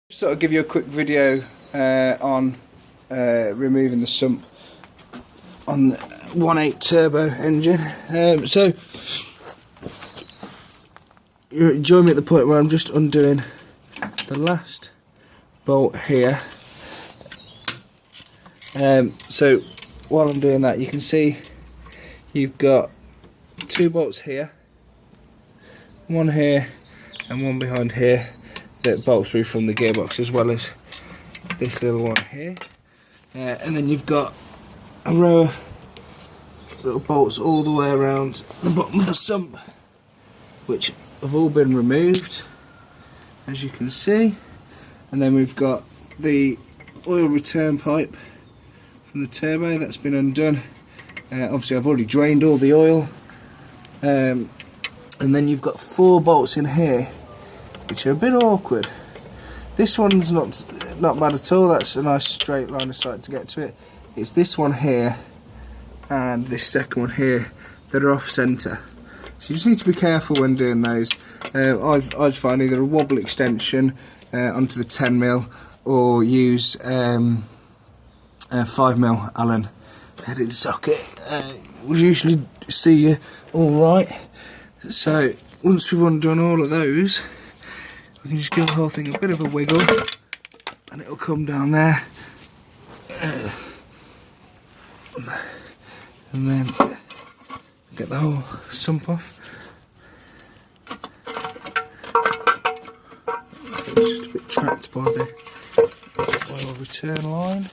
Just thought I'd give you a quick video on removing the sump on the 1.8 turbo engine. So you join me at the point where I'm just undoing the last bolt here. So while I'm doing that, you can see you've got two bolts here, one here and one behind here, that bolt through from the gearbox, as well as this little one here, and then you've got a row of little bolts all the way around the bottom of the sump, which have all been removed, as you can see. And then we've got the oil return pipe from the turbo that's been undone. Obviously I've already drained all the oil, and then you've got four bolts in here which are a bit awkward. This one's not bad at all, that's a nice straight line of sight to get to it. It's this one here and this second one here that are off centre. So you just need to be careful when doing those. I'd find either a wobble extension onto the 10mm or use a 5mm Allen headed socket. Will usually see you alright. So once we've undone all of those, we can just give the whole thing a bit of a wiggle and it'll come down there, and then get the whole sump off. It's just a bit trapped by the oil return line,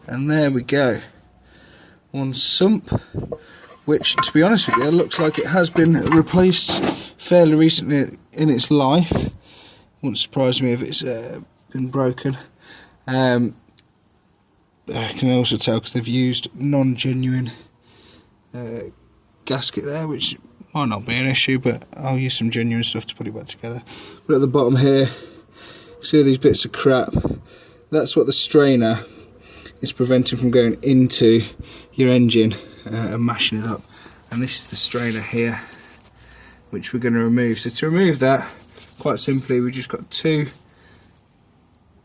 and there we go, one sump, which, to be honest with you, looks like it has been replaced fairly recently in its life. Wouldn't surprise me if it's been broken. I can also tell because they've used non-genuine gasket there, which might not be an issue, but I'll use some genuine stuff to put it back together. But at the bottom here, see all these bits of crap? That's what the strainer is preventing from going into your engine and mashing it up. And this is the strainer here, which we're going to remove. So to remove that, quite simply, we've just got two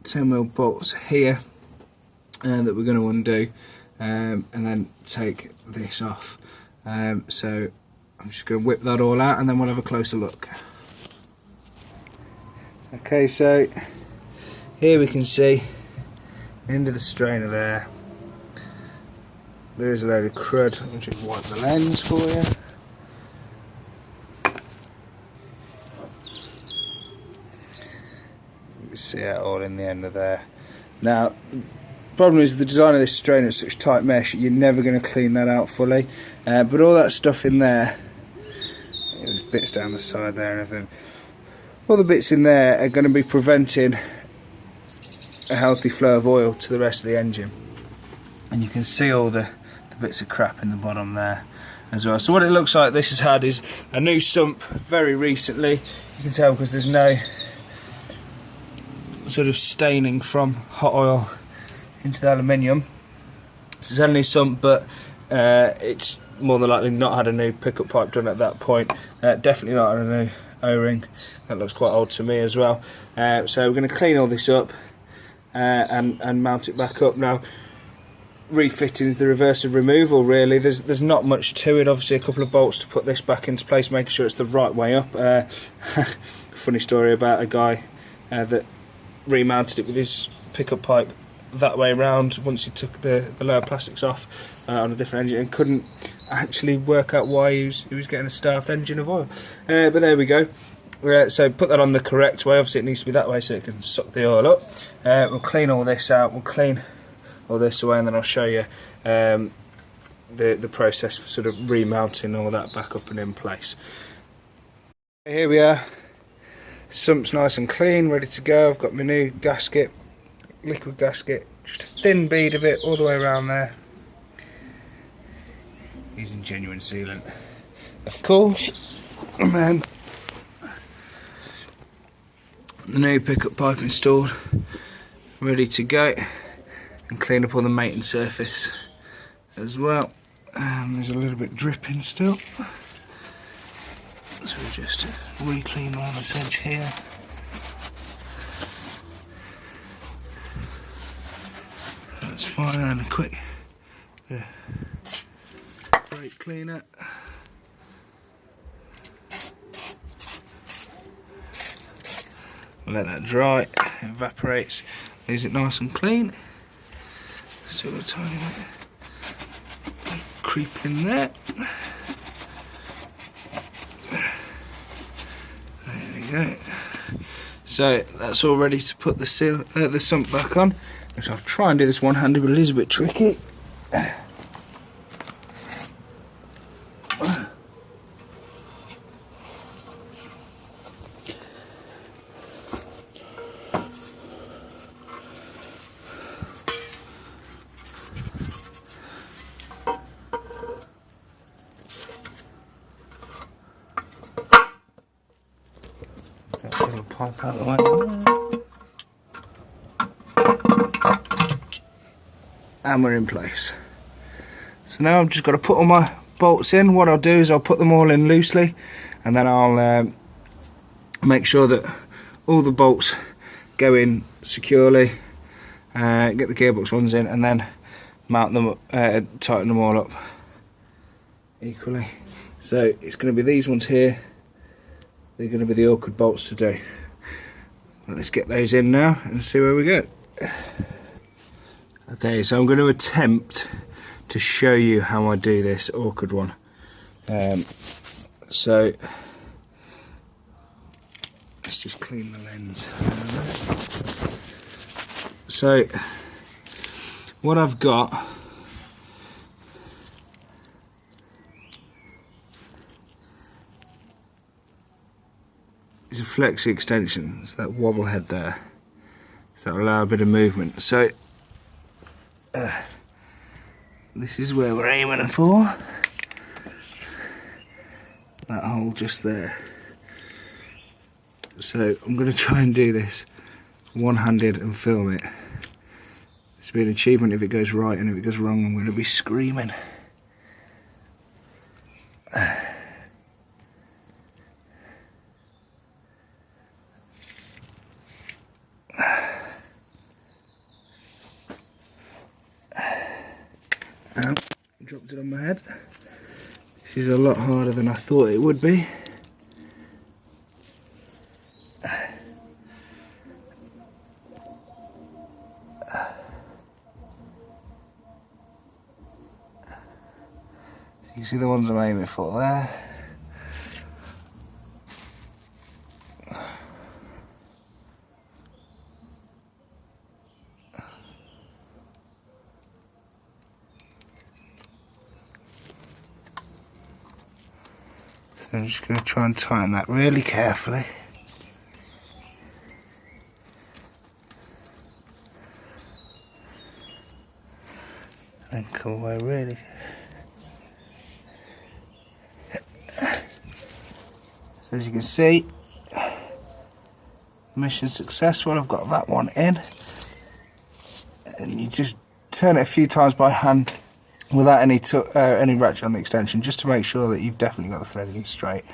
10mm bolts here that we're going to undo, and then take this off. So I'm just going to whip that all out and then we'll have a closer look. Okay, so here we can see into the strainer there. There is a load of crud. I'll just wipe the lens for you. You can see it all in the end of there. Now, the problem is the design of this strainer is such tight mesh, you're never going to clean that out fully. But all that stuff in there, there's bits down the side there and everything, all the bits in there are going to be preventing a healthy flow of oil to the rest of the engine. And you can see all the bits of crap in the bottom there as well. So what it looks like this has had is a new sump very recently. You can tell because there's no sort of staining from hot oil into the aluminium. This is a new sump, but it's more than likely not had a new pickup pipe done at that point. Definitely not had a new O-ring. That looks quite old to me as well. So we're going to clean all this up and mount it back up. Now, refitting is the reverse of removal, really. There's not much to it. Obviously a couple of bolts to put this back into place, making sure it's the right way up. Funny story about a guy that remounted it with his pickup pipe that way around once he took the lower plastics off on a different engine, and couldn't actually work out why he was getting a starved engine of oil. But there we go. So put that on the correct way. Obviously it needs to be that way so it can suck the oil up. We'll clean all this out, we'll clean all this away, and then I'll show you the process for sort of remounting all that back up and in place. Here we are, sump's nice and clean, ready to go. I've got my new gasket, liquid gasket, just a thin bead of it all the way around there, using genuine sealant of course. And then the new pickup pipe installed, ready to go, and clean up all the mating surface as well. There's a little bit dripping still, so we'll just re-clean around this edge here. fine, and a quick brake cleaner. Let that dry, it evaporates, leaves it nice and clean. Still a tiny bit creep in there. There we go. So that's all ready to put the sump back on. Which I'll try and do this one-handed, but it is a bit tricky. That little pipe out of the way. And we're in place. So now I've just got to put all my bolts in. What I'll do is I'll put them all in loosely, and then I'll make sure that all the bolts go in securely, get the gearbox ones in, and then mount them, tighten them all up equally. So it's going to be these ones here. They're going to be the awkward bolts to do. Well, let's get those in now and see where we go. Okay, so I'm going to attempt to show you how I do this awkward one. So let's just clean the lens. So what I've got is a flexi extension. It's that wobble head there, so that'll allow a bit of movement. So this is where we're aiming for. That hole just there. So I'm going to try and do this one-handed and film it. This will be an achievement if it goes right, and if it goes wrong I'm going to be screaming. Dropped it on my head. This is a lot harder than I thought it would be. So you see the ones I'm aiming for there. I'm just going to try and tighten that really carefully. And come away really. So as you can see, mission successful. I've got that one in. And you just turn it a few times by hand without any ratchet on the extension, just to make sure that you've definitely got the threading straight.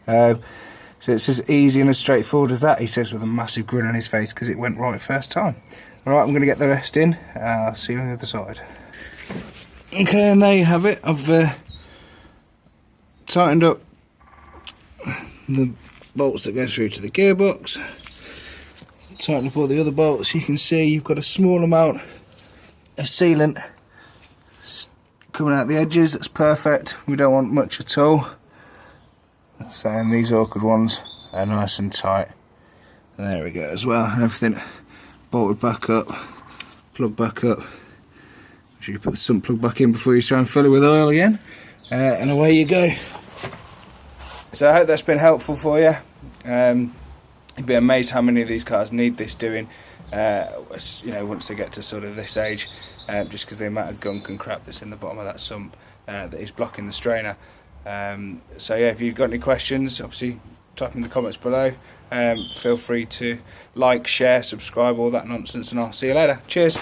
So it's as easy and as straightforward as that, he says with a massive grin on his face, because it went right first time. Alright, I'm going to get the rest in, and I'll see you on the other side. Okay, and there you have it. I've tightened up the bolts that go through to the gearbox, tightened up all the other bolts. You can see you've got a small amount of sealant coming out the edges. That's perfect. We don't want much at all. So, and these awkward ones are nice and tight. And there we go as well. And everything bolted back up, plugged back up. Make sure you put the sump plug back in before you try and fill it with oil again. And away you go. So I hope that's been helpful for you. You'd be amazed how many of these cars need this doing. You know, once they get to sort of this age, just because the amount of gunk and crap that's in the bottom of that sump that is blocking the strainer. So yeah, if you've got any questions, obviously type in the comments below. Feel free to like, share, subscribe, all that nonsense, and I'll see you later. Cheers.